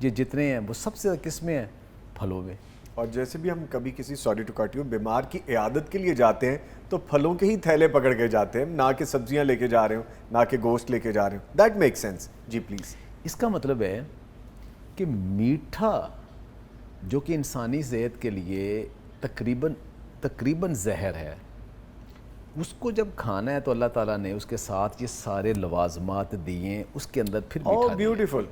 یہ جتنے ہیں وہ سب سے زیادہ کس میں ہیں؟ پھلوں میں. اور جیسے بھی ہم کبھی کسی سوری ٹو کٹ یو بیمار کی عیادت کے لیے جاتے ہیں تو پھلوں کے ہی تھیلے پکڑ کے جاتے ہیں, نہ کہ سبزیاں لے کے جا رہے ہوں, نہ کہ گوشت لے کے جا رہے ہوں. That make sense. جی پلیز. اس کا مطلب ہے کہ میٹھا جو کہ انسانی صحت کے لیے تقریباً زہر ہے, اس کو جب کھانا ہے تو اللہ تعالیٰ نے اس کے ساتھ یہ سارے لوازمات دیے ہیں, اس کے اندر پھر میٹھا بیوٹیفل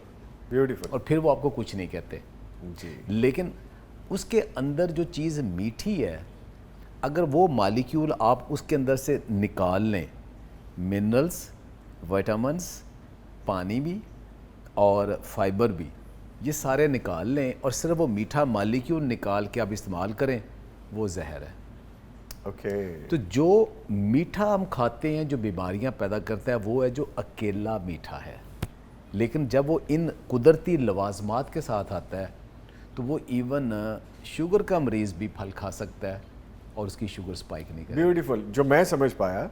بیوٹیفل. اور پھر وہ آپ کو کچھ نہیں کہتے. جی. لیکن اس کے اندر جو چیز میٹھی ہے, اگر وہ مالیکیول آپ اس کے اندر سے نکال لیں, منرلز, وائٹامنس, پانی بھی اور فائبر بھی, یہ سارے نکال لیں اور صرف وہ میٹھا مالیکیول نکال کے آپ استعمال کریں, وہ زہر ہے. اوکے. تو جو میٹھا ہم کھاتے ہیں جو بیماریاں پیدا کرتا ہے وہ ہے جو اکیلا میٹھا ہے, لیکن جب وہ ان قدرتی لوازمات کے ساتھ آتا ہے تو وہ ایون شوگر کا مریض بھی پھل کھا سکتا ہے اور اس کی شوگر سپائک نہیں کرے. بیوٹیفل. جو میں سمجھ پایا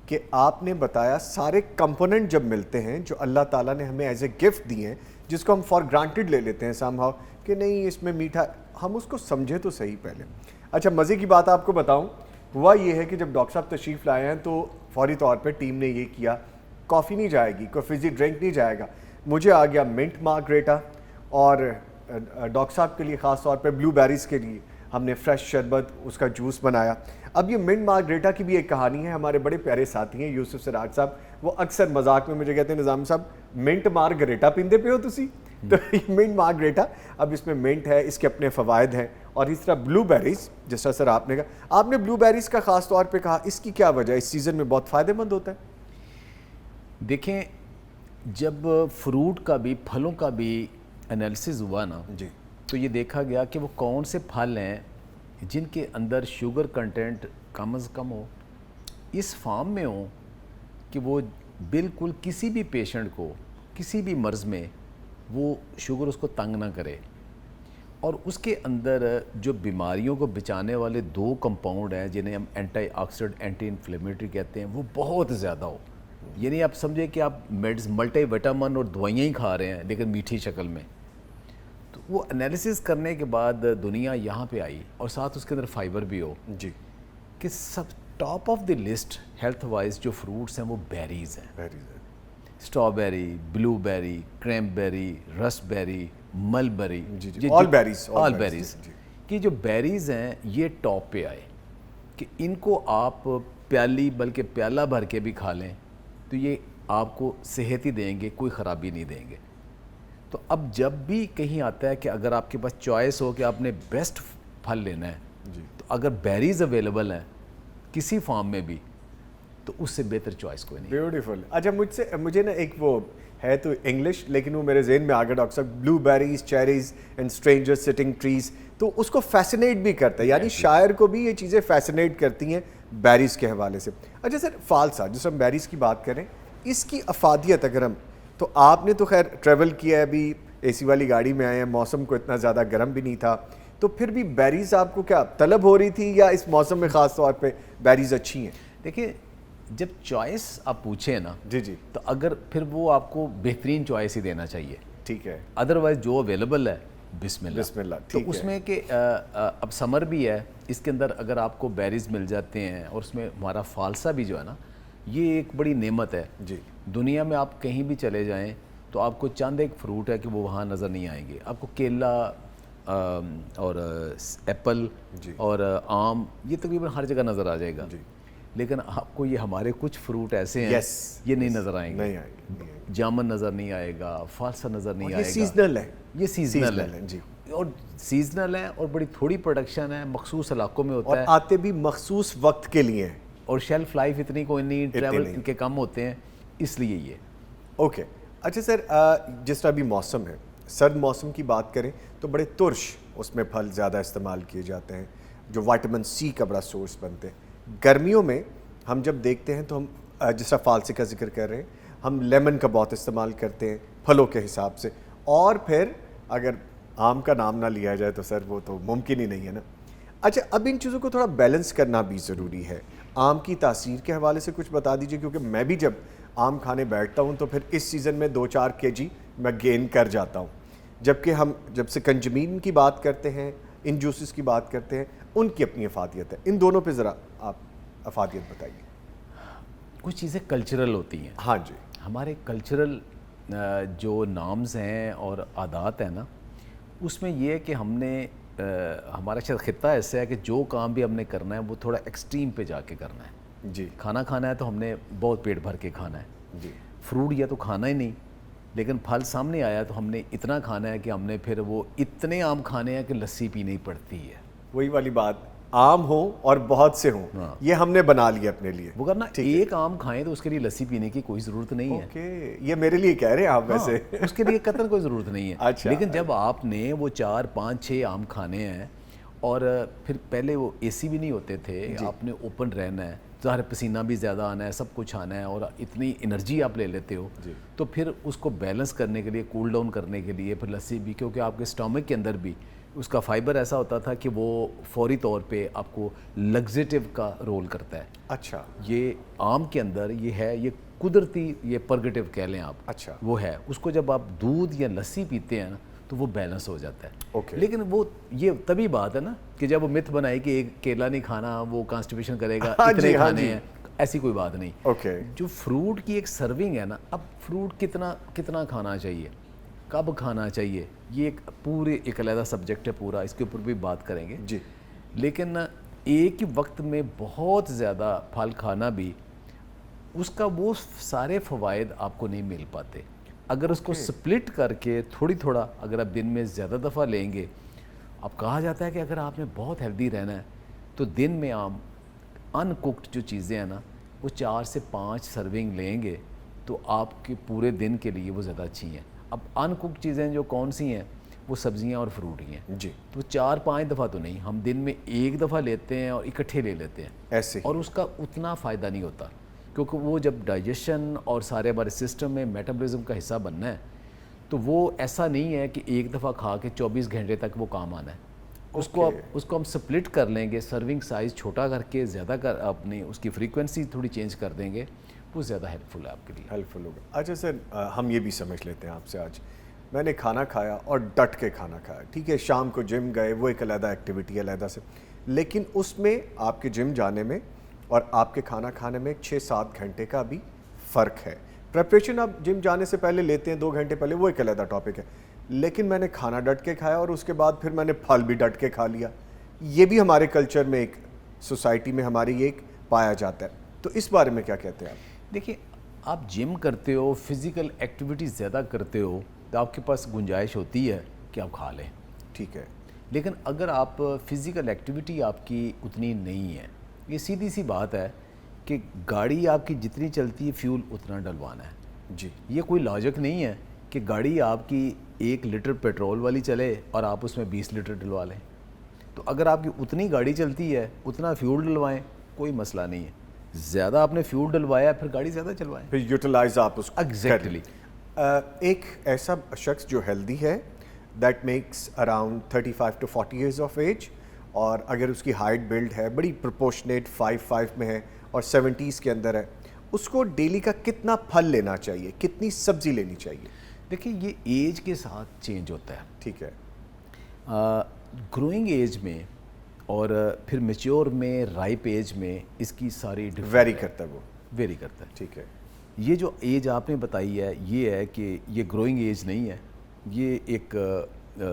کہ آپ نے بتایا سارے کمپوننٹ جب ملتے ہیں جو اللہ تعالیٰ نے ہمیں ایز اے گفٹ دیے ہیں, جس کو ہم فار گرانٹیڈ لے لیتے ہیں سم ہاؤ کہ نہیں اس میں میٹھا, ہم اس کو سمجھے تو صحیح پہلے. اچھا مزے کی بات آپ کو بتاؤں, ہوا یہ ہے کہ جب ڈاکٹر صاحب تشریف لائے ہیں تو فوری طور پہ ٹیم نے یہ کیا, کافی نہیں جائے گی, کوئی فزی ڈرنک نہیں جائے گا. مجھے آ گیا منٹ مارگریٹا, اور ڈاکٹر صاحب کے لیے خاص طور پہ بلو بیریز کے لیے ہم نے فریش شربت, اس کا جوس بنایا. اب یہ منٹ مارگریٹا کی بھی ایک کہانی ہے. ہمارے بڑے پیارے ساتھی ہیں یوسف سراج صاحب, وہ اکثر مذاق میں مجھے کہتے ہیں نظام صاحب منٹ مارگریٹا پیندے پہ ہو تسی. تو منٹ مارگریٹا, اب اس میں منٹ ہے, اس کے اپنے فوائد ہیں. اور اس طرح بلو بیریز, جس طرح سر آپ نے کہا, آپ نے بلو بیریز کا خاص طور پہ کہا, اس کی کیا وجہ ہے؟ اس سیزن میں بہت فائدہ مند ہوتا ہے. دیکھیں جب فروٹ کا بھی پھلوں کا بھی انالیسز ہوا نا, جی, تو یہ دیکھا گیا کہ وہ کون سے پھل ہیں جن کے اندر شوگر کنٹینٹ کم از کم ہو, اس فارم میں ہوں کہ وہ بالکل کسی بھی پیشنٹ کو کسی بھی مرض میں وہ شوگر اس کو تنگ نہ کرے, اور اس کے اندر جو بیماریوں کو بچانے والے 2 کمپاؤنڈ ہیں جنہیں ہم اینٹی آکسیڈنٹ اینٹی انفلیمیٹری کہتے ہیں, وہ بہت زیادہ ہو. یعنی آپ سمجھیں کہ آپ ملٹی وٹامن اور دوائیاں ہی کھا رہے ہیں لیکن میٹھی شکل میں. تو وہ انالیسز کرنے کے بعد دنیا یہاں پہ آئی, اور ساتھ اس کے اندر فائبر بھی ہو, جی, کہ سب top of the list health wise جو فروٹس ہیں وہ بیریز ہیں. اسٹرابیری, بلو بیری, کریم بیری, رس بیری, مل بیری, آل بیریز. کہ جو بیریز ہیں یہ ٹاپ پہ آئے کہ ان کو آپ پیالی بلکہ پیالہ بھر کے بھی کھا لیں تو یہ آپ کو صحت ہی دیں گے, کوئی خرابی نہیں دیں گے. تو اب جب بھی کہیں آتا ہے کہ اگر آپ کے پاس چوائس ہو کہ آپ نے بیسٹ پھل لینا ہے, تو اگر بیریز اویلیبل ہیں کسی فارم میں بھی تو اس سے بہتر چوائس کوئی نہیں. بیوٹیفل. اچھا مجھے نا ایک وہ ہے تو انگلش, لیکن وہ میرے ذہن میں آ گیا ڈاکٹر صاحب, blue berries, cherries and stranger sitting trees, تو اس کو فیسنیٹ بھی کرتا ہے, یعنی شاعر کو بھی یہ چیزیں فیسنیٹ کرتی ہیں بیریز کے حوالے سے. اچھا سر فالسا, جس ہم بیریز کی بات کریں, اس کی افادیت اگر ہم, تو آپ نے تو خیر ٹریول کیا ہے, ابھی اے سی والی گاڑی میں آئے ہیں, موسم کو اتنا زیادہ گرم بھی نہیں تھا, تو پھر بھی بیریز آپ کو کیا طلب ہو رہی تھی, یا اس موسم میں خاص طور پہ بیریز اچھی ہیں؟ دیکھیں جب چوائس آپ پوچھیں نا, جی, تو اگر پھر وہ آپ کو بہترین چوائس ہی دینا چاہیے. ٹھیک ہے. ادروائز جو اویلیبل ہے بسم اللہ. تو اس میں کہ اب سمر بھی ہے, اس کے اندر اگر آپ کو بیریز مل جاتے ہیں, اور اس میں ہمارا فالسا بھی جو ہے نا, یہ ایک بڑی نعمت ہے. جی, دنیا میں آپ کہیں بھی چلے جائیں تو آپ کو چند ایک فروٹ ہے کہ وہ وہاں نظر نہیں آئیں گے. آپ کو کیلا اور ایپل اور آم یہ تقریباً ہر جگہ نظر آ جائے گا, لیکن آپ کو یہ ہمارے کچھ فروٹ ایسے ہیں یہ نہیں نظر آئیں گے. جامن نظر نہیں آئے گا, فالسا نظر نہیں آئے گا. سیزنل ہے, یہ سیزنل ہے جی, اور سیزنل ہے اور بڑی تھوڑی پروڈکشن ہے, مخصوص علاقوں میں ہوتا ہے, اور آتے بھی مخصوص وقت کے لیے ہیں, اور شیلف لائف اتنی کوئی نہیں, ٹریول کے کم ہوتے ہیں, اس لیے یہ. اوکے. اچھا سر, جس طرح بھی موسم ہے, سرد موسم کی بات کریں تو بڑے ترش اس میں پھل زیادہ استعمال کیے جاتے ہیں جو وائٹامن سی کا بڑا سورس بنتے ہیں. گرمیوں میں ہم جب دیکھتے ہیں تو ہم جس طرح فالسے کا ذکر کر رہے ہیں, ہم لیمن کا بہت استعمال کرتے ہیں پھلوں کے حساب سے, اور پھر اگر آم کا نام نہ لیا جائے تو سر وہ تو ممکن ہی نہیں ہے نا. اچھا اب ان چیزوں کو تھوڑا بیلنس کرنا بھی ضروری ہے. آم کی تاثیر کے حوالے سے کچھ بتا دیجئے, کیونکہ میں بھی جب آم کھانے بیٹھتا ہوں تو پھر اس سیزن میں 2-4 kg میں گین کر جاتا ہوں. جبکہ ہم جب سے کنجمین کی بات کرتے ہیں، ان جوسز کی بات کرتے ہیں، ان کی اپنی افادیت ہے. ان دونوں پہ ذرا آپ افادیت بتائیے. کچھ چیزیں کلچرل ہوتی ہیں. ہاں جی. ہمارے کلچرل جو نامز ہیں اور عادات ہیں نا، اس میں یہ ہے کہ ہم نے ہمارا شاید خطہ ایسا ہے کہ جو کام بھی ہم نے کرنا ہے وہ تھوڑا ایکسٹریم پہ جا کے کرنا ہے. جی کھانا کھانا ہے تو ہم نے بہت پیٹ بھر کے کھانا ہے. جی. فروٹ یا تو کھانا ہی نہیں، لیکن پھل سامنے آیا تو ہم نے اتنا کھانا ہے کہ ہم نے پھر وہ اتنے آم کھانے ہیں کہ لسی پینی پڑتی ہے. وہی والی بات، عام ہوں اور بہت سے ہوں، یہ ہم نے بنا لیا اپنے لیے. وہ کرنا ایک آم کھائیں تو اس کے لیے لسی پینے کی کوئی ضرورت نہیں ہے. اوکے، یہ میرے لیے کہہ رہے ہیں آپ ویسے. اس کے لیے قطعاً کوئی ضرورت نہیں ہے. اچھا. لیکن جب آپ نے وہ 4 5 6 آم کھانے ہیں اور پھر پہلے وہ اے سی بھی نہیں ہوتے تھے، آپ نے اوپن رہنا ہے، ظاہر پسینہ بھی زیادہ آنا ہے، سب کچھ آنا ہے اور اتنی انرجی آپ لے لیتے ہو، تو پھر اس کو بیلنس کرنے کے لیے، کول ڈاؤن کرنے کے لیے پھر لسی بھی، کیونکہ آپ کے اسٹامک کے اندر بھی اس کا فائبر ایسا ہوتا تھا کہ وہ فوری طور پہ آپ کو لگزیٹیو کا رول کرتا ہے. اچھا. یہ آم کے اندر یہ ہے، یہ قدرتی، یہ پرگیٹیو کہہ لیں آپ. اچھا. وہ ہے، اس کو جب آپ دودھ یا لسی پیتے ہیں نا تو وہ بیلنس ہو جاتا ہے. اوکے. لیکن وہ یہ تبھی بات ہے نا کہ جب وہ مت بنائی کہ ایک کیلا نہیں کھانا وہ کانسٹیپیشن کرے گا، اتنے کھانے ہیں، ایسی کوئی بات نہیں. اوکے. جو فروٹ کی ایک سرونگ ہے نا، اب فروٹ کتنا کھانا چاہیے، کب کھانا چاہیے، یہ ایک پورے ایک علیحدہ سبجیکٹ ہے پورا، اس کے اوپر بھی بات کریں گے. جی. لیکن ایک ہی وقت میں بہت زیادہ پھل کھانا بھی، اس کا وہ سارے فوائد آپ کو نہیں مل پاتے. اگر اس کو سپلٹ کر کے تھوڑا اگر آپ دن میں زیادہ دفعہ لیں گے، اب کہا جاتا ہے کہ اگر آپ نے بہت ہیلدی رہنا ہے تو دن میں آپ ان کوکڈ جو چیزیں ہیں نا وہ 4 سے 5 سرونگ لیں گے تو آپ کے پورے دن کے لیے وہ زیادہ اچھی ہیں. اب ان کوکڈ چیزیں جو کون سی ہیں، وہ سبزیاں اور فروٹ ہی ہیں. جی. تو 4 5 دفعہ تو نہیں، ہم دن میں ایک دفعہ لیتے ہیں اور اکٹھے لے لیتے ہیں ایسے، اور اس کا اتنا فائدہ نہیں ہوتا، کیونکہ وہ جب ڈائجیشن اور سارے ہمارے سسٹم میں میٹابولزم کا حصہ بننا ہے تو وہ ایسا نہیں ہے کہ ایک دفعہ کھا کے 24 گھنٹے تک وہ کام آنا ہے. اس کو ہم سپلٹ کر لیں گے، سرونگ سائز چھوٹا کر کے زیادہ کر اپنی اس کی فریکوینسی تھوڑی چینج کر دیں گے، وہ زیادہ ہیلپ فل ہے آپ کے لیے. ہیلپ فل ہوگا. اچھا سر، ہم یہ بھی سمجھ لیتے ہیں آپ سے. آج میں نے کھانا کھایا اور ڈٹ کے کھانا کھایا، ٹھیک ہے، شام کو جم گئے، وہ ایک علیحدہ ایکٹیویٹی ہے علیحدہ سے، لیکن اس میں آپ کے جم جانے میں اور آپ کے کھانا کھانے میں 6-7 گھنٹے کا بھی فرق ہے. پریپریشن آپ جم جانے سے پہلے لیتے ہیں 2 گھنٹے پہلے، وہ ایک علیحدہ ٹاپک ہے. لیکن میں نے کھانا ڈٹ کے کھایا اور اس کے بعد پھر میں نے پھل بھی ڈٹ کے کھا لیا. یہ بھی ہمارے کلچر میں، ایک سوسائٹی میں ہماری یہ ایک پایا جاتا ہے. تو اس بارے میں کیا کہتے ہیں آپ؟ دیکھیے، آپ جم کرتے ہو، فزیکل ایکٹیویٹی زیادہ کرتے ہو تو آپ کے پاس گنجائش ہوتی ہے کہ آپ کھا لیں. ٹھیک ہے. لیکن اگر آپ فزیکل ایکٹیویٹی آپ کی اتنی نہیں ہے، یہ سیدھی سی بات ہے کہ گاڑی آپ کی جتنی چلتی ہے فیول اتنا ڈلوانا ہے. جی. یہ کوئی لاجک نہیں ہے کہ گاڑی آپ کی 1 لیٹر پیٹرول والی چلے اور آپ اس میں 20 لیٹر ڈلوا لیں. تو اگر آپ کی اتنی گاڑی چلتی ہے اتنا فیول ڈلوائیں، کوئی مسئلہ نہیں ہے. زیادہ آپ نے فیول ڈلوایا پھر گاڑی زیادہ چلوائیں، پھر یوٹیلائز آپ اس کو. ایگزیکٹلی. ایک ایسا شخص جو ہیلدی ہے، that makes around 35 to 40 years of age, اور اگر اس کی ہائٹ بلڈ ہے بڑی پرپورشنیٹ 5 میں ہے اور 70s کے اندر ہے، اس کو ڈیلی کا کتنا پھل لینا چاہیے، کتنی سبزی لینی چاہیے؟ دیکھیں، یہ ایج کے ساتھ چینج ہوتا ہے. ٹھیک ہے. گروئنگ ایج میں اور پھر میچور میں، رائپ ایج میں اس کی ساری ویری کرتا ہے، وہ ویری کرتا ہے. ٹھیک ہے. یہ جو ایج آپ نے بتائی ہے یہ ہے کہ یہ گروئنگ ایج نہیں ہے، یہ ایک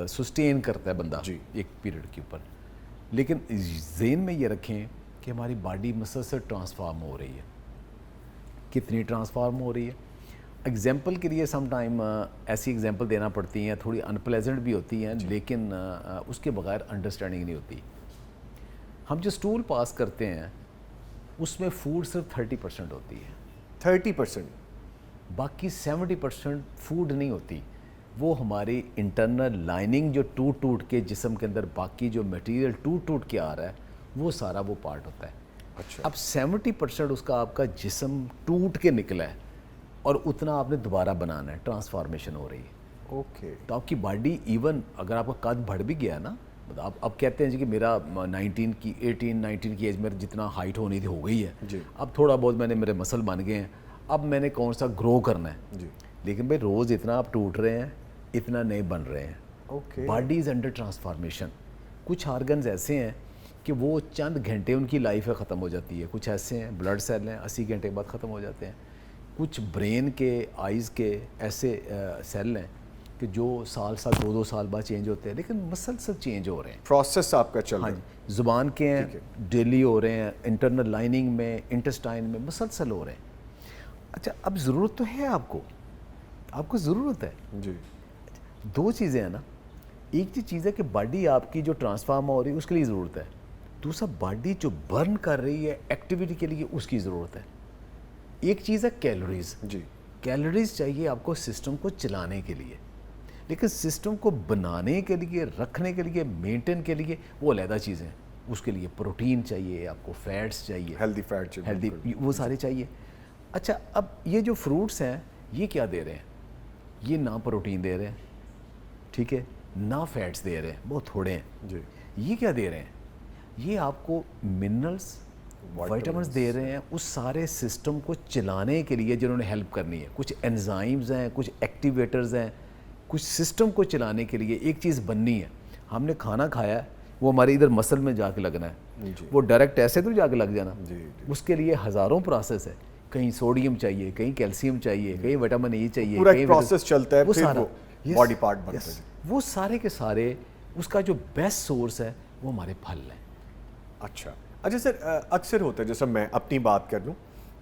سسٹین کرتا ہے بندہ ایک پیریڈ کے اوپر. لیکن ذہن میں یہ رکھیں کہ ہماری باڈی مسلسل ٹرانسفارم ہو رہی ہے. کتنی ٹرانسفارم ہو رہی ہے؟ ایگزامپل کے لیے سم ٹائم ایسی ایگزامپل دینا پڑتی ہیں، تھوڑی ان پلیزنٹ بھی ہوتی ہیں، لیکن اس کے بغیر انڈرسٹینڈنگ نہیں ہوتی. ہم جو اسٹول پاس کرتے ہیں اس میں فوڈ صرف 30% ہوتی ہے. 30%؟ باقی 70% فوڈ نہیں ہوتی. وہ ہماری انٹرنل لائننگ جو ٹوٹ کے جسم کے اندر باقی جو میٹیریل ٹوٹ کے آ رہا ہے وہ سارا وہ پارٹ ہوتا ہے. اچھا. اب 70% اس کا آپ کا جسم ٹوٹ کے نکلا ہے اور اتنا آپ نے دوبارہ بنانا ہے، ٹرانسفارمیشن ہو رہی ہے. اوکے. تو آپ کی باڈی ایون اگر آپ کا قد بڑھ بھی گیا نا، اب کہتے ہیں جی کہ میرا 19 کی ایج میں جتنا ہائٹ ہونی تھی ہو گئی ہے، اب تھوڑا بہت میرے مسل بن گئے ہیں، اب میں نے کون سا گرو کرنا ہے. لیکن بھائی روز اتنا آپ ٹوٹ رہے ہیں، اتنا نہیں بن رہے ہیں. Okay. Body is under transformation. کچھ آرگنز ایسے ہیں کہ وہ چند گھنٹے ان کی لائف ہے ختم ہو جاتی ہے. کچھ ایسے ہیں بلڈ سیل ہیں 80 گھنٹے بعد ختم ہو جاتے ہیں. کچھ برین کے آئیز کے ایسے سیل ہیں کہ جو سال 2 سال بعد چینج ہوتے ہیں, لیکن مسلسل چینج ہو رہے ہیں. پروسیس آپ کا چل رہا ہے. زبان کے ہیں ڈیلی ہو رہے ہیں, انٹرنل لائننگ میں, انٹسٹائن میں مسلسل ہو رہے ہیں. اچھا اب ضرورت تو ہے آپ کو ضرورت ہے. جی. 2 چیزیں ہیں نا. ایک چیز ہے کہ باڈی آپ کی جو ٹرانسفارم ہو رہی ہے اس کے لیے ضرورت ہے. دوسرا باڈی جو برن کر رہی ہے ایکٹیویٹی کے لیے اس کی ضرورت ہے. ایک چیز ہے کیلوریز. جی. کیلوریز چاہیے آپ کو سسٹم کو چلانے کے لیے, لیکن سسٹم کو بنانے کے لیے, رکھنے کے لیے, مینٹین کے لیے وہ علیحدہ چیزیں. اس کے لیے پروٹین چاہیے آپ کو, فیٹس چاہیے, ہیلدی فیٹ چاہیے, ہیلدی وہ سارے چاہیے. اچھا اب یہ جو فروٹس ہیں یہ کیا دے رہے ہیں؟ یہ نہ پروٹین دے رہے ہیں, ٹھیک ہے, نہ فیٹس دے رہے ہیں, بہت تھوڑے ہیں. جی. یہ کیا دے رہے ہیں؟ یہ آپ کو منرلس, وائٹامنس دے رہے ہیں اس سارے سسٹم کو چلانے کے لیے جنہوں نے ہیلپ کرنی ہے. کچھ انزائمز ہیں, کچھ ایکٹیویٹرز ہیں, کچھ سسٹم کو چلانے کے لیے ایک چیز بننی ہے. ہم نے کھانا کھایا ہے وہ ہمارے ادھر مسل میں جا کے لگنا ہے, وہ ڈائریکٹ ایسے تو جا کے لگ جانا. اس کے لیے ہزاروں پروسیس ہے. کہیں سوڈیم چاہیے, کہیں کیلشیم چاہیے, کہیں وٹامن ای چاہیے, پورا ایک پروسیس چلتا ہے, وہ پھر سارا وہ باڈی پارٹ بنتا ہے. وہ سارے کے سارے اس کا جو بیسٹ سورس ہے وہ ہمارے پھل ہیں. اچھا سر, اکثر ہوتا ہے, جیسا میں اپنی بات کر لوں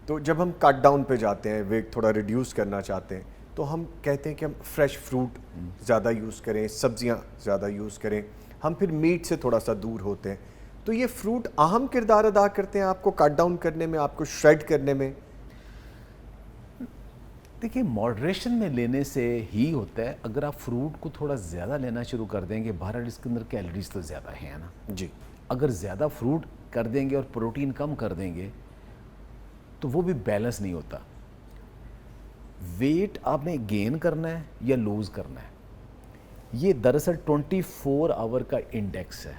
تو جب ہم کٹ ڈاؤن پہ جاتے ہیں, ویٹ تھوڑا ریڈیوس کرنا چاہتے ہیں, تو ہم کہتے ہیں کہ ہم فریش فروٹ زیادہ یوز کریں, سبزیاں زیادہ یوز کریں, ہم پھر میٹ سے تھوڑا سا دور ہوتے ہیں. تو یہ فروٹ اہم کردار ادا کرتے ہیں آپ کو کٹ ڈاؤن کرنے میں, آپ کو شریڈ کرنے میں؟ دیکھیے ماڈریشن میں لینے سے ہی ہوتا ہے. اگر آپ فروٹ کو تھوڑا زیادہ لینا شروع کر دیں گے, بہرحال اس کے اندر کیلوریز تو زیادہ ہیں نا. جی. اگر زیادہ فروٹ کر دیں گے اور پروٹین کم کر دیں گے تو وہ بھی بیلنس نہیں ہوتا. ویٹ آپ نے گین کرنا ہے یا لوز کرنا ہے, یہ دراصل 24 آور کا انڈیکس ہے.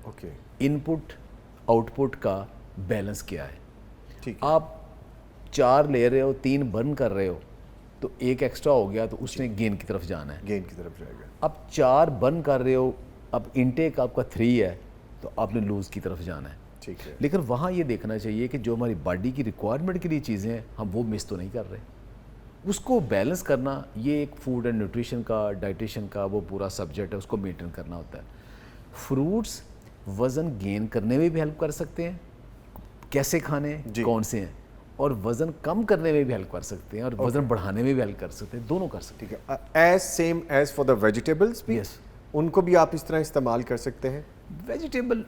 اوکے. ان پٹ آؤٹ پٹ کا بیلنس کیا ہے. ٹھیک. آپ 4 لے رہے ہو, 3 برن کر رہے ہو, تو 1 ایکسٹرا ہو گیا تو اس نے گین کی طرف جانا ہے. گین کی طرف جائے گا. اب 4 برن کر رہے ہو, اب انٹیک آپ کا 3 ہے تو آپ نے لوز کی طرف جانا ہے. ٹھیک ہے. لیکن وہاں یہ دیکھنا چاہیے کہ جو ہماری باڈی کی ریکوائرمنٹ کے لیے چیزیں ہیں ہم وہ مس تو نہیں کر رہے. اس کو بیلنس کرنا یہ ایک فوڈ اینڈ نیوٹریشن کا, ڈائٹیشن کا وہ پورا سبجیکٹ ہے, اس کو مینٹین کرنا ہوتا ہے. فروٹس وزن گین کرنے میں بھی ہیلپ کر سکتے ہیں, کیسے کھانے کون سے ہیں, اور وزن کم کرنے میں بھی ہیلپ کر سکتے ہیں, اور وزن بڑھانے میں بھی ہیلپ کر سکتے ہیں, دونوں کر سکتے ہیں. ٹھیک ہے. As same as for the vegetables بھی, ان کو بھی آپ اس طرح استعمال کر سکتے ہیں. ویجیٹیبل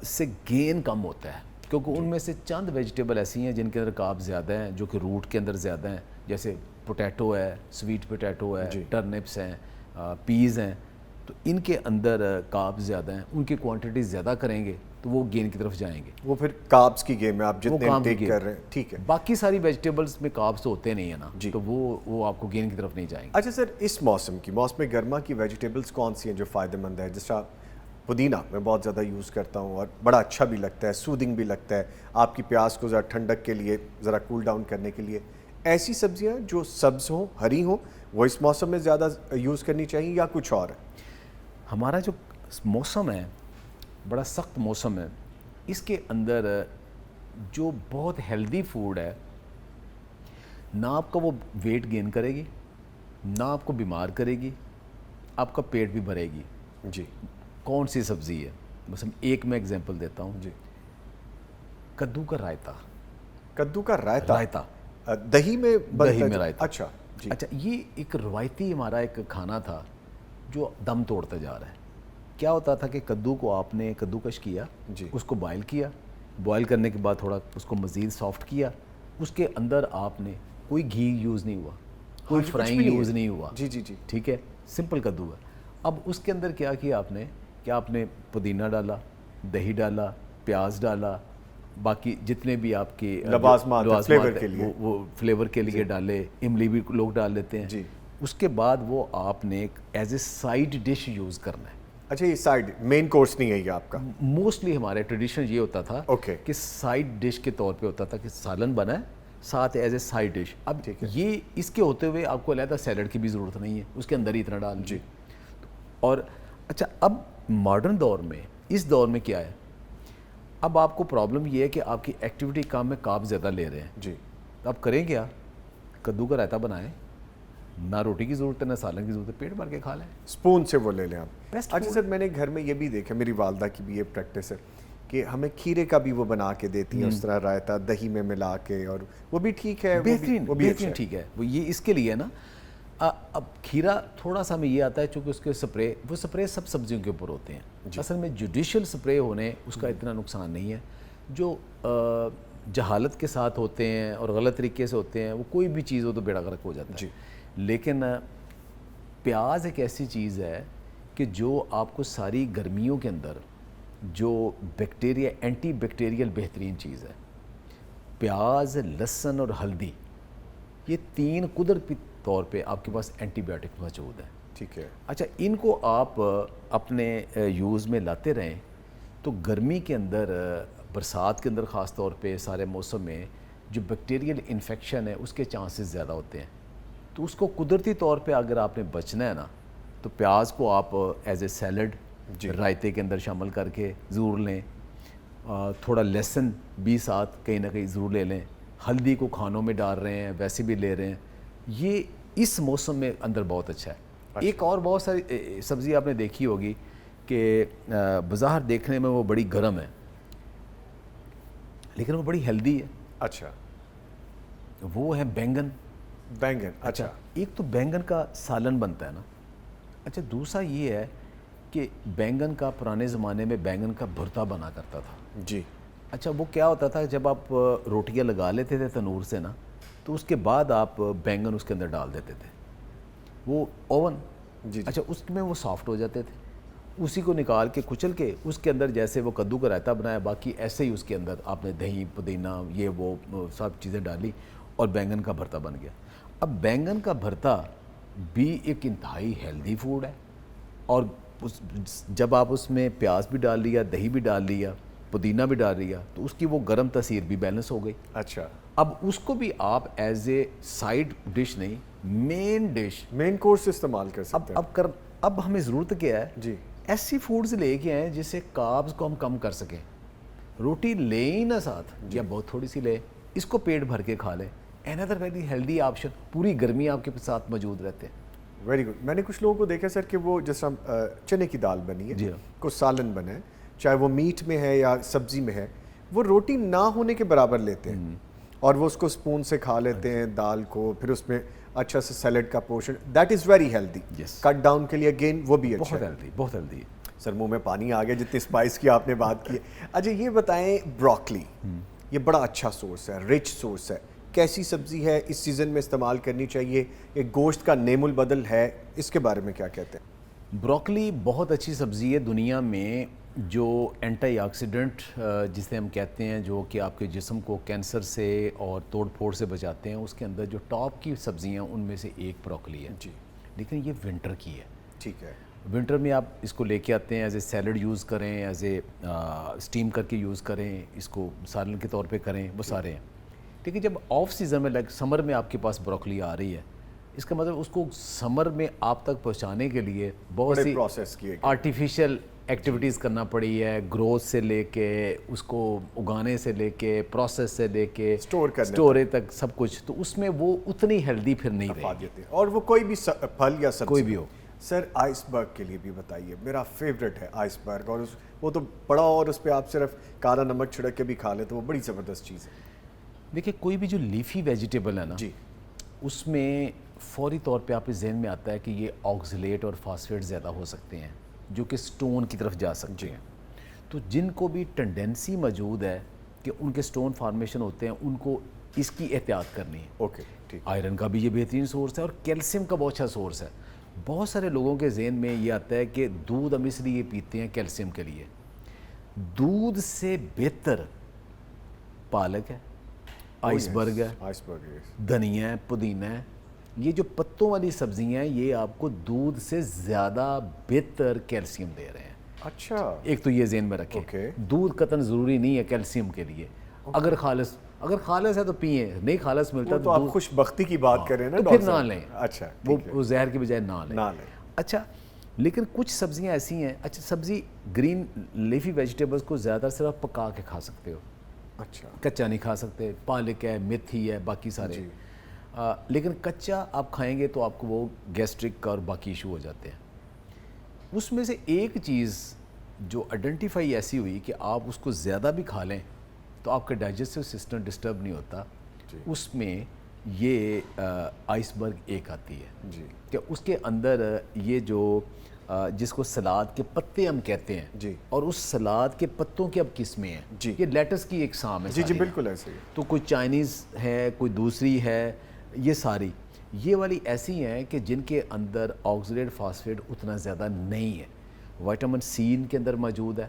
سے گین کم ہوتا ہے کیونکہ ان میں سے چند ویجیٹیبل ایسی ہیں جن کے اندر کارب زیادہ ہیں, جو کہ روٹ کے اندر زیادہ ہیں, جیسے پوٹیٹو ہے, سویٹ پوٹیٹو ہے, ٹرنپس ہیں, پیز ہیں, تو ان کے اندر کارب زیادہ ہیں. ان کی کوانٹٹی زیادہ کریں گے تو وہ گین کی طرف جائیں گے. وہ پھر کاربس کی گیم ہے, آپ جتنے انٹیک کر رہے ہیں. ٹھیک ہے. باقی ساری ویجیٹیبلس میں کاربس تو ہوتے نہیں ہیں نا, تو وہ آپ کو گین کی طرف نہیں جائیں گے. اچھا سر, اس موسم گرما کی ویجیٹیبلس کون سی ہیں جو فائدہ مند ہے؟ جس طرح پودینہ میں بہت زیادہ یوز کرتا ہوں اور بڑا اچھا بھی لگتا ہے, سودنگ بھی لگتا ہے, آپ کی پیاس کو ذرا ٹھنڈک کے لیے, ذرا کول ڈاؤن کرنے کے لیے. ایسی سبزیاں جو سبز ہوں, ہری ہوں, وہ اس موسم میں زیادہ یوز کرنی چاہیے یا کچھ اور ہے؟ ہمارا جو موسم ہے بڑا سخت موسم ہے, اس کے اندر جو بہت ہیلدی فوڈ ہے, نہ آپ کا وہ ویٹ گین کرے گی, نہ آپ کو بیمار کرے گی, آپ کا پیٹ بھی بھرے گی. جی. کون سی سبزی ہے؟ مثلا ایک میں ایگزامپل دیتا ہوں. جی. کدو کا رائتا. کدو کا رائتا دہی میں رائتا. اچھا. جی. اچھا, یہ ایک روایتی ہمارا ایک کھانا تھا جو دم توڑتا جا رہا ہے. کیا ہوتا تھا کہ کدو کو آپ نے کدوکش کیا, اس کو بوائل کیا, بوائل کرنے کے بعد تھوڑا اس کو مزید سافٹ کیا, اس کے اندر آپ نے کوئی گھی یوز نہیں ہوا, کوئی فرائنگ یوز نہیں ہوا. جی جی جی. ٹھیک ہے, سمپل کدو ہے. اب اس کے اندر کیا کیا آپ نے, کیا آپ نے پودینہ ڈالا, دہی ڈالا, پیاز ڈالا, باقی جتنے بھی آپ کے لوازمات وہ فلیور کے لیے ڈالے, املی بھی لوگ ڈال لیتے ہیں. اس کے بعد وہ آپ نے as a side dish use کرنا ہے. اچھا, یہ سائیڈ مین کورس نہیں ہے یہ آپ کا؟ موسٹلی ہمارے ٹریڈیشن یہ ہوتا تھا کہ سائیڈ ڈش کے طور پہ ہوتا تھا کہ سالن بنا ہے, ساتھ ایز اے سائڈ ڈش. اب یہ اس کے ہوتے ہوئے آپ کو علیحدہ سیلڈ کی بھی ضرورت نہیں ہے, اس کے اندر ہی اتنا ڈال جی. اور اچھا اب ماڈرن دور میں, اس دور میں کیا ہے, اب آپ کو پرابلم یہ ہے کہ آپ کی ایکٹیویٹی کام میں کارب زیادہ لے رہے ہیں جی. اب کریں کیا, کدو کا رائتا بنائیں, نہ روٹی کی ضرورت ہے نہ سالن کی ضرورت ہے, پیٹ بھر کے کھا لیں, اسپون سے وہ لے لیں آپ. اچھا سر, میں نے گھر میں یہ بھی دیکھا, میری والدہ کی بھی یہ پریکٹس ہے کہ ہمیں کھیرے کا بھی وہ بنا کے دیتی ہیں اس طرح رائتا دہی میں ملا کے, اور وہ بھی ٹھیک ہے, بہترین ٹھیک ہے. وہ یہ اس کے لیے نا, اب کھیرا تھوڑا سا میں یہ آتا ہے چونکہ اس کے سپرے, وہ سپرے سب سبزیوں کے اوپر ہوتے ہیں اصل میں. جوڈیشل سپرے ہونے اس کا اتنا نقصان نہیں ہے, جو جہالت کے ساتھ ہوتے ہیں اور غلط طریقے سے ہوتے ہیں, وہ کوئی بھی چیز ہو تو بیڑا غرق ہو جاتا ہے. لیکن پیاز ایک ایسی چیز ہے کہ جو آپ کو ساری گرمیوں کے اندر جو بیکٹیریا, اینٹی بیکٹیریل بہترین چیز ہے. پیاز, لہسن اور ہلدی, یہ تین قدرتی طور پہ آپ کے پاس اینٹی بایوٹک موجود ہیں. ٹھیک ہے. اچھا, ان کو آپ اپنے یوز میں لاتے رہیں تو گرمی کے اندر, برسات کے اندر خاص طور پہ, سارے موسم میں جو بیکٹیریل انفیکشن ہے اس کے چانسز زیادہ ہوتے ہیں. تو اس کو قدرتی طور پہ اگر آپ نے بچنا ہے نا, تو پیاز کو آپ ایز اے سیلڈ رائتے کے اندر شامل کر کے ضرور لیں. تھوڑا لہسن بھی ساتھ کہیں نہ کہیں ضرور لے لیں. ہلدی کو کھانوں میں ڈال رہے ہیں, ویسے بھی لے رہے ہیں, یہ اس موسم میں اندر بہت اچھا ہے. ایک اور بہت ساری سبزی آپ نے دیکھی ہوگی کہ بظاہر دیکھنے میں وہ بڑی گرم ہے لیکن وہ بڑی ہیلدی ہے. اچھا, وہ ہے بینگن. بینگن, اچھا. ایک تو بینگن کا سالن بنتا ہے نا. اچھا, دوسرا یہ ہے کہ بینگن کا پرانے زمانے میں بینگن کا بھرتا بنا کرتا تھا. جی. اچھا, وہ کیا ہوتا تھا, جب آپ روٹیاں لگا لیتے تھے تنور سے نا, تو اس کے بعد آپ بینگن اس کے اندر ڈال دیتے تھے, وہ اوون. جی. اچھا, اس میں وہ سافٹ ہو جاتے تھے. اسی کو نکال کے کچل کے اس کے اندر جیسے وہ کدو کا رائتا بنایا, باقی ایسے ہی اس کے اندر آپ نے دہی, پودینہ, یہ وہ سب چیزیں ڈالی اور بینگن کا بھرتا بن گیا. اب بینگن کا بھرتا بھی ایک انتہائی ہیلدی فوڈ ہے, اور جب آپ اس میں پیاز بھی ڈال لیا, دہی بھی ڈال لیا, پودینہ بھی ڈال لیا, تو اس کی وہ گرم تاثیر بھی بیلنس ہو گئی. اچھا, اب اس کو بھی آپ ایز اے سائیڈ ڈش نہیں, مین ڈش, مین کورس استعمال کر سکتے ہیں. اب ہمیں ضرورت کیا ہے, جی, ایسی فوڈز لے کے آئیں جس سے کاربز کو ہم کم کر سکیں. روٹی لیں ہی نہ ساتھ, یا بہت تھوڑی سی لیں, اس کو پیٹ بھر کے کھا لیں. another very healthy option, پوری گرمی آپ کے ساتھ موجود رہتے ہیں. Very good. میں نے کچھ لوگوں کو دیکھا سر کہ وہ جس طرح چنے کی دال بنی ہے, جی, کو سالن بنا ہے, چاہے وہ میٹ میں ہے یا سبزی میں ہے, وہ روٹی نہ ہونے کے برابر لیتے ہیں اور وہ اس کو اسپون سے کھا لیتے ہیں دال کو, پھر اس میں اچھا سا سیلڈ کا portion. That is very healthy. Cut down کے لیے اگین وہ بھی اچھا ہے. بہت ہیلدی. سر منہ میں پانی آ گیا جتنی اسپائس کی آپ نے بات کی. اچھا, یہ بتائیں, بروکلی یہ بڑا اچھا سورس ہے, رچ سورس ہے, کیسی سبزی ہے, اس سیزن میں استعمال کرنی چاہیے, ایک گوشت کا نیم البدل ہے, اس کے بارے میں کیا کہتے ہیں؟ بروکلی بہت اچھی سبزی ہے. دنیا میں جو اینٹی آکسیڈنٹ جسے ہم کہتے ہیں, جو کہ آپ کے جسم کو کینسر سے اور توڑ پھوڑ سے بچاتے ہیں, اس کے اندر جو ٹاپ کی سبزیاں ان میں سے ایک بروکلی ہے. جی. لیکن یہ ونٹر کی ہے. ٹھیک ہے. ونٹر میں آپ اس کو لے کے آتے ہیں, ایز اے سیلڈ یوز کریں, ایز اے اسٹیم کر کے یوز کریں, اس کو سالن کے طور پہ کریں, وہ سارے ہیں. لیکن جب آف سیزن میں, لائک سمر میں آپ کے پاس بروکلی آ رہی ہے, اس کا مطلب اس کو سمر میں آپ تک پہنچانے کے لیے بہت سی پروسیس کیے آرٹیفیشیل ایکٹیویٹیز کرنا پڑی ہے. گروتھ سے لے کے, اس کو اگانے سے لے کے, پروسیس سے لے کے اسٹورے تک سب کچھ, تو اس میں وہ اتنی ہیلدی پھر نہیں رہے. اور وہ کوئی بھی پھل یا سبزی کوئی بھی ہو. سر, آئس برگ کے لیے بھی بتائیے. میرا فیوریٹ ہے آئس برگ, اور وہ تو بڑا, اور اس پہ آپ صرف کالا نمک چھڑک کے بھی کھا لیں تو وہ بڑی زبردست چیز ہے. دیکھیں, کوئی بھی جو لیفی ویجیٹیبل ہے نا, جی, اس میں فوری طور پہ آپ کے ذہن میں آتا ہے کہ یہ آکسیلیٹ اور فاسفیٹ زیادہ ہو سکتے ہیں, جو کہ سٹون کی طرف جا سکتے ہیں. تو جن کو بھی ٹینڈنسی موجود ہے کہ ان کے سٹون فارمیشن ہوتے ہیں, ان کو اس کی احتیاط کرنی ہے. اوکے, ٹھیک. آئرن کا بھی یہ بہترین سورس ہے, اور کیلشیم کا بہت اچھا سورس ہے. بہت سارے لوگوں کے ذہن میں یہ آتا ہے کہ دودھ ہم اس لیے پیتے ہیں کیلشیم کے لیے. دودھ سے بہتر پالک ہے, آئس برگ ہے, دھنیا ہے, پودینہ ہے. یہ جو پتوں والی سبزیاں ہیں, یہ آپ کو دودھ سے زیادہ بہتر کیلشیم دے رہے ہیں. اچھا, ایک تو یہ ذہن میں رکھیں, دودھ قطعاً ضروری نہیں ہے کیلشیم کے لیے. اگر خالص اگر خالص ہے تو پئیں، نہیں خالص ملتا تو آپ خوش بختی کی بات کریں نا تو پھر نہ لیں، اچھا وہ زہر کی بجائے نہ لیں۔ نہ لیں۔ اچھا لیکن کچھ سبزیاں ایسی ہیں، اچھا سبزی گرین لیفی ویجیٹیبلز کو زیادہ صرف پکا کے کھا سکتے ہو، اچھا کچا نہیں کھا سکتے، پالک ہے، میتھی ہے، باقی سارے، لیکن کچا آپ کھائیں گے تو آپ کو وہ گیسٹرک اور باقی ایشو ہو جاتے ہیں۔ اس میں سے ایک چیز جو آئیڈینٹیفائی ایسی ہوئی کہ آپ اس کو زیادہ بھی کھا لیں تو آپ کا ڈائجسٹو سسٹم ڈسٹرب نہیں ہوتا، اس میں یہ آئس برگ ایک آتی ہے جی کہ اس کے اندر یہ جو جس کو سلاد کے پتے ہم کہتے ہیں، جی، اور اس سلاد کے پتوں کی اب قسمیں ہیں، جی، یہ لیٹس کی اقسام ہے جی جی ساری، بالکل ایسے ہی، تو کوئی چائنیز ہے، کوئی دوسری ہے، یہ ساری یہ والی ایسی ہیں کہ جن کے اندر آکسیلیٹ فاسفیٹ اتنا زیادہ نہیں ہے۔ وائٹامن سی ان کے اندر موجود ہے،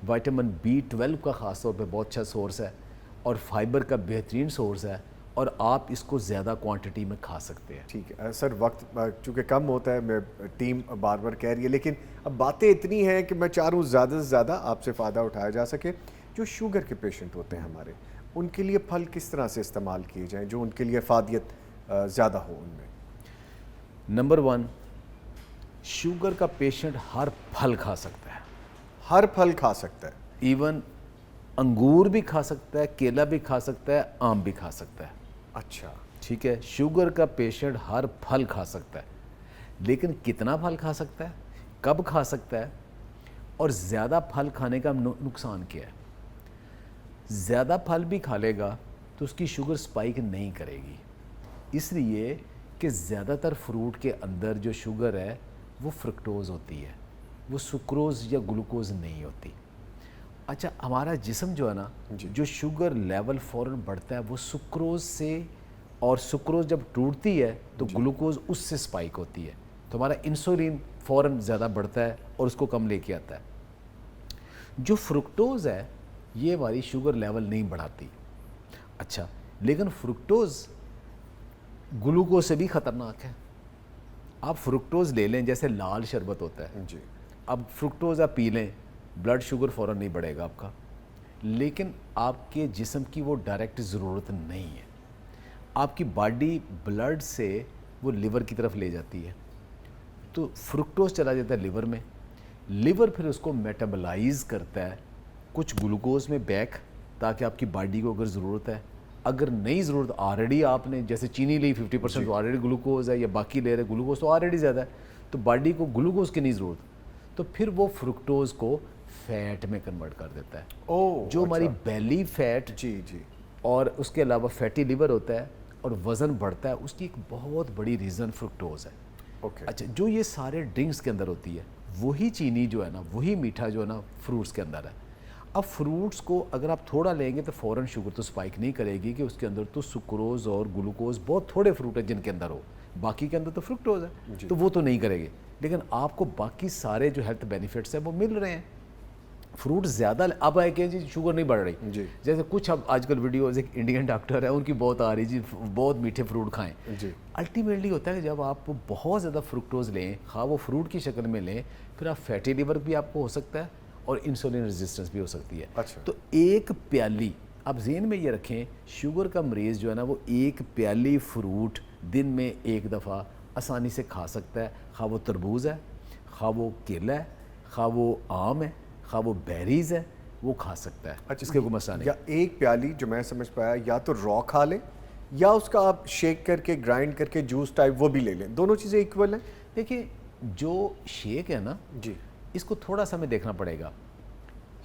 وائٹامن B12 کا خاص طور پہ بہت اچھا سورس ہے، اور فائبر کا بہترین سورس ہے، اور آپ اس کو زیادہ کوانٹٹی میں کھا سکتے ہیں۔ ٹھیک ہے سر، وقت چونکہ کم ہوتا ہے، میں ٹیم بار بار کہہ رہی ہے، لیکن اب باتیں اتنی ہیں کہ میں چاہ رہا ہوں زیادہ سے زیادہ آپ سے فائدہ اٹھایا جا سکے۔ جو شوگر کے پیشنٹ ہوتے ہیں ہمارے، ان کے لیے پھل کس طرح سے استعمال کیے جائیں جو ان کے لیے افادیت زیادہ ہو ان میں؟ نمبر 1، شوگر کا پیشنٹ ہر پھل کھا سکتا ہے، ہر پھل کھا سکتا ہے؟ ایون انگور بھی کھا سکتا ہے، کیلا بھی کھا سکتا ہے، آم بھی کھا سکتا ہے۔ اچھا ٹھیک ہے، شوگر کا پیشنٹ ہر پھل کھا سکتا ہے، لیکن کتنا پھل کھا سکتا ہے، کب کھا سکتا ہے، اور زیادہ پھل کھانے کا نقصان کیا ہے؟ زیادہ پھل بھی کھا لے گا تو اس کی شوگر سپائک نہیں کرے گی، اس لیے کہ زیادہ تر فروٹ کے اندر جو شوگر ہے وہ فرکٹوز ہوتی ہے، وہ سکروز یا گلوکوز نہیں ہوتی۔ اچھا ہمارا جسم جو ہے نا، جو شوگر لیول فوراً بڑھتا ہے وہ سکروز سے، اور سکروز جب ٹوٹتی ہے تو گلوکوز اس سے سپائک ہوتی ہے، تو ہمارا انسولین فوراً زیادہ بڑھتا ہے اور اس کو کم لے کے آتا ہے۔ جو فرکٹوز ہے یہ ہماری شوگر لیول نہیں بڑھاتی۔ اچھا لیکن فرکٹوز گلوکوز سے بھی خطرناک ہے۔ آپ فرکٹوز لے لیں، جیسے لال شربت ہوتا ہے، جی، اب فرکٹوز آپ پی لیں، بلڈ شوگر فوراً نہیں بڑھے گا آپ کا، لیکن آپ کے جسم کی وہ ڈائریکٹ ضرورت نہیں ہے۔ آپ کی باڈی بلڈ سے وہ لیور کی طرف لے جاتی ہے، تو فرکٹوز چلا جاتا ہے لیور میں، لیور پھر اس کو میٹابلائز کرتا ہے کچھ گلوکوز میں بیک، تاکہ آپ کی باڈی کو اگر ضرورت ہے، اگر نہیں ضرورت آلریڈی آپ نے جیسے چینی لی 50% تو آلریڈی گلوکوز ہے، یا باقی لے رہے گلوکوز تو آلریڈی زیادہ ہے، تو باڈی کو گلوکوز کی نہیں ضرورت، تو پھر وہ فرکٹوز کو فیٹ میں کنورٹ کر دیتا ہے، جو ہماری بیلی فیٹ، جی جی، اور اس کے علاوہ فیٹی لیور ہوتا ہے اور وزن بڑھتا ہے، اس کی ایک بہت بڑی ریزن فرکٹوز ہے۔ اوکے، اچھا جو یہ سارے ڈرنکس کے اندر ہوتی ہے، وہی چینی جو ہے نا، وہی میٹھا جو ہے نا فروٹس کے اندر ہے۔ اب فروٹس کو اگر آپ تھوڑا لیں گے تو فوراً شوگر تو سپائک نہیں کرے گی، کہ اس کے اندر تو سکروز اور گلوکوز بہت تھوڑے فروٹ ہیں جن کے اندر ہو، باقی کے اندر تو فرکٹوز ہے، تو وہ تو نہیں کرے گی، لیکن آپ کو باقی سارے جو ہیلتھ بینیفٹس ہیں وہ مل رہے ہیں۔ فروٹ زیادہ اب آئے کہ جی شوگر نہیں بڑھ رہی، جی، جیسے کچھ اب آج کل ویڈیوز، ایک انڈین ڈاکٹر ہے ان کی بہت آ رہی جی بہت میٹھے فروٹ کھائیں، جی، الٹیمیٹلی ہوتا ہے کہ جب آپ بہت زیادہ فرکٹوز لیں، خواہ وہ فروٹ کی شکل میں لیں، پھر آپ فیٹی لیور بھی آپ کو ہو سکتا ہے اور انسولین ریزسٹنس بھی ہو سکتی ہے۔ اچھا، تو ایک پیالی، آپ ذہن میں یہ رکھیں، شوگر کا مریض جو ہے نا وہ ایک پیالی فروٹ دن میں ایک دفعہ آسانی سے کھا سکتا ہے، خواہ وہ تربوز ہے، خواہ وہ کیلا ہے، خواہ وہ آم ہے، خواہ وہ بیریز ہے، وہ کھا سکتا ہے، اس کے کوئی مسئلہ نہیں۔ یا ایک پیالی جو میں سمجھ پایا، یا تو را کھا لیں یا اس کا آپ شیک کر کے گرائنڈ کر کے جوس ٹائپ وہ بھی لے لیں، دونوں چیزیں ایکول ہیں؟ دیکھیں جو شیک ہے نا، جی، اس کو تھوڑا سا ہمیں دیکھنا پڑے گا،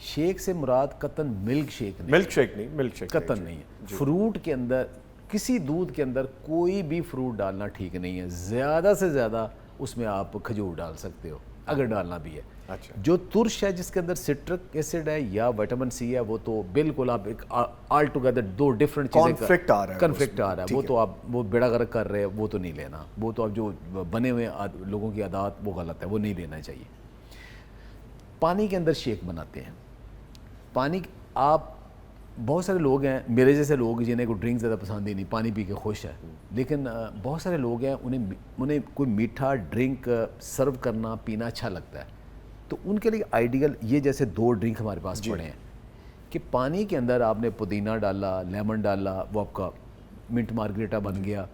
شیک سے مراد قطن ملک شیک نہیں، ملک شیک نہیں، ملک شیک قطن نہیں ہے۔ فروٹ کے اندر، کسی دودھ کے اندر کوئی بھی فروٹ ڈالنا ٹھیک نہیں ہے، زیادہ سے زیادہ اس میں آپ کھجور ڈال سکتے ہو اگر ڈالنا بھی ہے۔ اچھا، جو ترش ہے جس کے اندر سٹرک ایسڈ ہے یا وائٹامن سی ہے، وہ تو بالکل آپ ایک آل ٹوگیدر دو ڈفرنٹ چیزیں، کانفلکٹ آ رہا ہے، کنفلکٹ آ رہا ہے، وہ تو آپ وہ بیڑا غرق کر رہے ہیں، وہ تو نہیں لینا، وہ تو اب جو بنے ہوئے لوگوں کی عادات وہ غلط ہے، وہ نہیں لینا چاہیے۔ پانی کے اندر شیک بناتے ہیں، پانی آپ بہت سارے لوگ ہیں میرے جیسے لوگ جنہیں کو ڈرنک زیادہ پسند ہی نہیں، پانی پی کے خوش ہے، لیکن بہت سارے لوگ ہیں انہیں کوئی میٹھا ڈرنک سرو کرنا پینا اچھا لگتا ہے، تو ان کے لیے آئیڈیل یہ جیسے دو ڈرنک ہمارے پاس پڑے ہیں، کہ پانی کے اندر آپ نے پودینہ ڈالا، لیمن ڈالا، وہ آپ کا منٹ مارگریٹا بن گیا.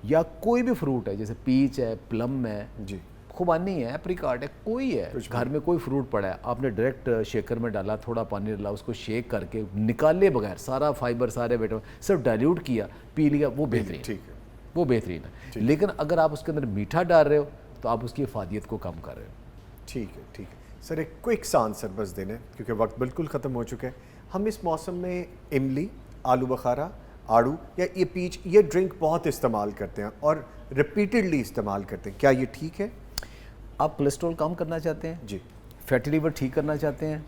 یا کوئی بھی فروٹ ہے جیسے پیچ ہے، پلم ہے، جی خوبانی ہے، اپریکاٹ ہے، کوئی ہے گھر میں کوئی فروٹ پڑا ہے، آپ نے ڈائریکٹ شیکر میں ڈالا، تھوڑا پانی ڈالا، اس کو شیک کر کے نکالے بغیر سارا فائبر سارے وٹامن صرف ڈائلیوٹ کیا، پی لیا، وہ بہترین. ٹھیک ہے. وہ بہترین ہے. لیکن اگر آپ اس کے اندر میٹھا ڈال رہے ہو تو آپ اس کی افادیت کو کم کر رہے ہو. ٹھیک ہے ٹھیک ہے سر، ایک کوئک سا آنسر بس دینا ہے کیونکہ وقت بالکل ختم ہو چکا ہے. ہم اس موسم میں املی، آلو بخارا، آڑو یا یہ پیچ، یہ ڈرنک بہت استعمال کرتے ہیں اور ریپیٹڈلی استعمال کرتے ہیں، کیا یہ ٹھیک ہے؟ آپ کولیسٹرول کم کرنا چاہتے ہیں، جی. فیٹی لیور ٹھیک کرنا چاہتے ہیں،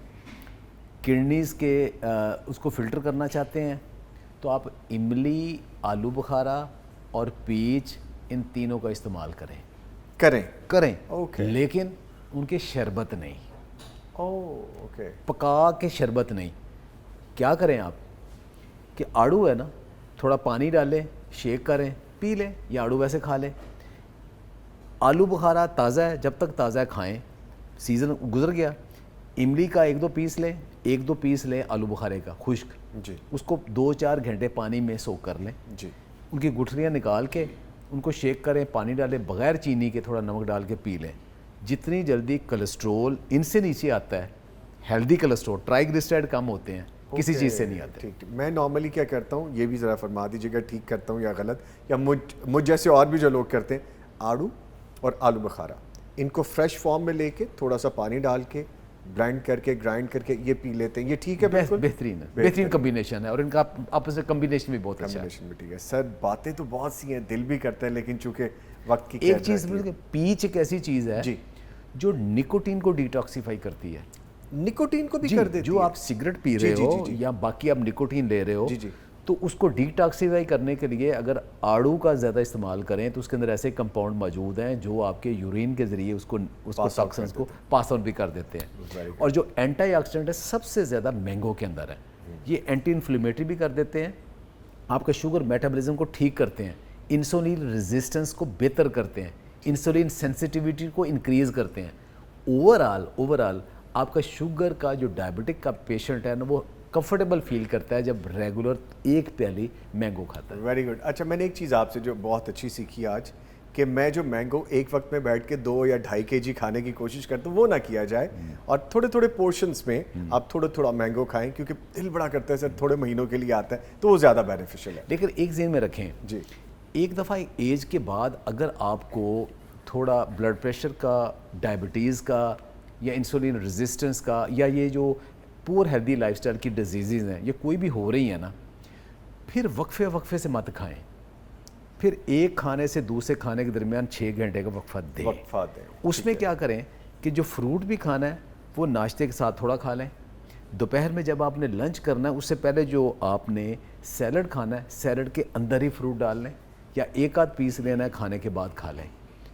کڈنیز کے اس کو فلٹر کرنا چاہتے ہیں، تو آپ املی، آلو بخارا اور پیچ ان تینوں کا استعمال کریں. اوکے. لیکن ان کے شربت نہیں، اوکے. پکا کے شربت نہیں. کیا کریں آپ کہ آڑو ہے نا، تھوڑا پانی ڈالیں، شیک کریں، پی لیں، یا آڑو ویسے کھا لیں. آلو بخارا تازہ ہے، جب تک تازہ ہے کھائیں، سیزن گزر گیا. املی کا 1-2 پیس لیں آلو بخارے کا خشک، جی. اس کو 2-4 گھنٹے پانی میں سوک کر لیں. جی. ان کی گٹھلیاں نکال کے ان کو شیک کریں، پانی ڈالیں، بغیر چینی کے تھوڑا نمک ڈال کے پی لیں. جتنی جلدی کولیسٹرول ان سے نیچے آتا ہے، ہیلدی کولیسٹرول، ٹرائیگلیسیرائڈ کم ہوتے ہیں، کسی چیز سے نہیں آتے. ٹھیک. میں نارملی کیا کرتا ہوں، یہ بھی ذرا فرما دیجیے گا ٹھیک کرتا ہوں یا غلط، یا مجھ جیسے اور بھی جو لوگ کرتے ہیں، آڑو اور آلو بخارا ان کو فریش فارم میں لے کے تھوڑا سا پانی ڈال کے بلینڈ کر کے گرائنڈ کر کے یہ پی لیتے ہیں، یہ ٹھیک ہے؟ بالکل بہترین ہے، بہترین کمبینیشن ہے، اور ان کا آپس میں کمبینیشن بھی بہت اچھا ہے. کمبینیشن بھی ٹھیک ہے. سر باتیں تو بہت سی ہیں، دل بھی کرتے ہیں، لیکن چونکہ وقت کی ایک چیز پیچ ایک ایسی چیز ہے جی جو نکوٹین کو ڈیٹاکسیفائی کرتی ہے. نکوٹین کو بھی کر دیتی ہے. جو آپ سگریٹ پی رہے ہو یا باقی آپ نکوٹین لے رہے ہو، تو اس کو ڈیٹاکسیفائی کرنے کے لیے اگر آڑو کا زیادہ استعمال کریں تو اس کے اندر ایسے کمپاؤنڈ موجود ہیں جو آپ کے یورین کے ذریعے اس کو ٹاکسنس کو پاس آن بھی کر دیتے ہیں. اور جو اینٹی آکسیڈنٹ ہے سب سے زیادہ مینگو کے اندر ہے. یہ اینٹی انفلیمیٹری بھی کر دیتے ہیں، آپ کا شوگر میٹابولزم کو ٹھیک کرتے ہیں، انسولین ریزسٹنس کو بہتر کرتے ہیں، انسولین سینسٹیویٹی کو انکریز کرتے ہیں. اوور آل آپ کا شوگر کا جو ڈائبٹک کا پیشنٹ ہے نا، وہ کمفرٹیبل فیل کرتا ہے جب ریگولر ایک پیالی مینگو کھاتا ہے. Very good. اچھا، میں نے ایک چیز آپ سے جو بہت اچھی سیکھی آج، کہ میں جو مینگو ایک وقت میں بیٹھ کے 2 یا 2.5 kg کھانے کی کوشش کرتا ہوں، وہ نہ کیا جائے، اور تھوڑے تھوڑے پورشنز میں آپ تھوڑا مینگو کھائیں، کیونکہ دل بڑا کرتا ہے سر، تھوڑے مہینوں کے لیے آتا ہے تو وہ زیادہ بینیفیشل ہے. لیکن ایک ذہن میں رکھیں، جی. ایک دفعہ ایج کے بعد اگر آپ کو تھوڑا بلڈ پریشر کا، ڈائبٹیز کا، یا انسولین ریزسٹنس کا، یا یہ جو پور ہیلدی لائف سٹائل کی ڈیزیزز ہیں یہ کوئی بھی ہو رہی ہیں نا، پھر وقفے سے مت کھائیں. پھر ایک کھانے سے دوسرے کھانے کے درمیان 6 گھنٹے کا وقفہ دیں. اس میں کیا کریں کہ جو فروٹ بھی کھانا ہے وہ ناشتے کے ساتھ تھوڑا کھا لیں. دوپہر میں جب آپ نے لنچ کرنا ہے اس سے پہلے جو آپ نے سیلڈ کھانا ہے، سیلڈ کے اندر ہی فروٹ ڈال لیں، یا 1-8 پیس لینا ہے کھانے کے بعد کھا لیں.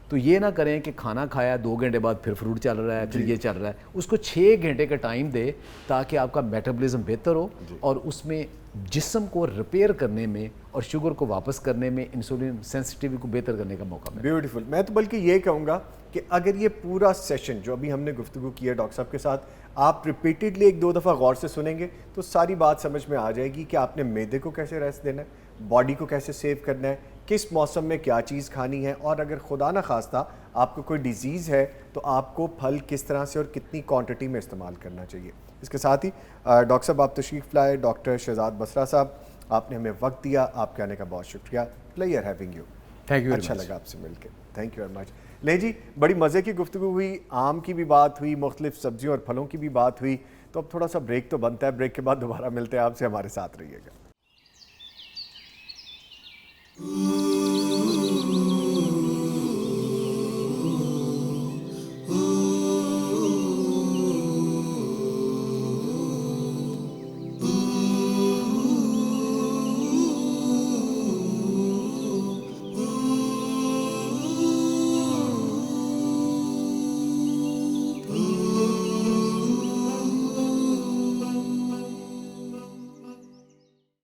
تو یہ نہ کریں کہ کھانا کھایا 2 گھنٹے بعد پھر فروٹ چل رہا ہے، پھر یہ چل رہا ہے. اس کو 6 گھنٹے کا ٹائم دے تاکہ آپ کا میٹابولزم بہتر ہو، اور اس میں جسم کو ریپیئر کرنے میں اور شوگر کو واپس کرنے میں، انسولین سینسٹیوٹی کو بہتر کرنے کا موقع ملے. بیوٹیفل. میں تو بلکہ یہ کہوں گا کہ اگر یہ پورا سیشن جو ابھی ہم نے گفتگو کی ہے ڈاکٹر صاحب کے ساتھ، آپ ریپیٹڈلی 1-2 دفعہ غور سے سنیں گے تو ساری بات سمجھ میں آ جائے گی کہ آپ نے معدے کو کیسے ریسٹ دینا ہے، باڈی کو کیسے سیو کرنا ہے، کس موسم میں کیا چیز کھانی ہے، اور اگر خدا نہ خواستہ آپ کو کوئی ڈیزیز ہے تو آپ کو پھل کس طرح سے اور کتنی کوانٹٹی میں استعمال کرنا چاہیے. اس کے ساتھ ہی ڈاکٹر صاحب آپ تشریف لائے. ڈاکٹر شہزاد بسرا صاحب، آپ نے ہمیں وقت دیا، آپ کے آنے کا بہت شکریہ. Player having you. Thank you. اچھا لگا آپ سے مل کے. Thank you very much. لے جی، بڑی مزے کی گفتگو ہوئی، آم کی بھی بات ہوئی، مختلف سبزیوں اور پھلوں کی بھی بات ہوئی. تو اب تھوڑا سا بریک تو بنتا ہے، بریک کے بعد دوبارہ ملتے ہیں آپ سے، ہمارے ساتھ رہیے گا.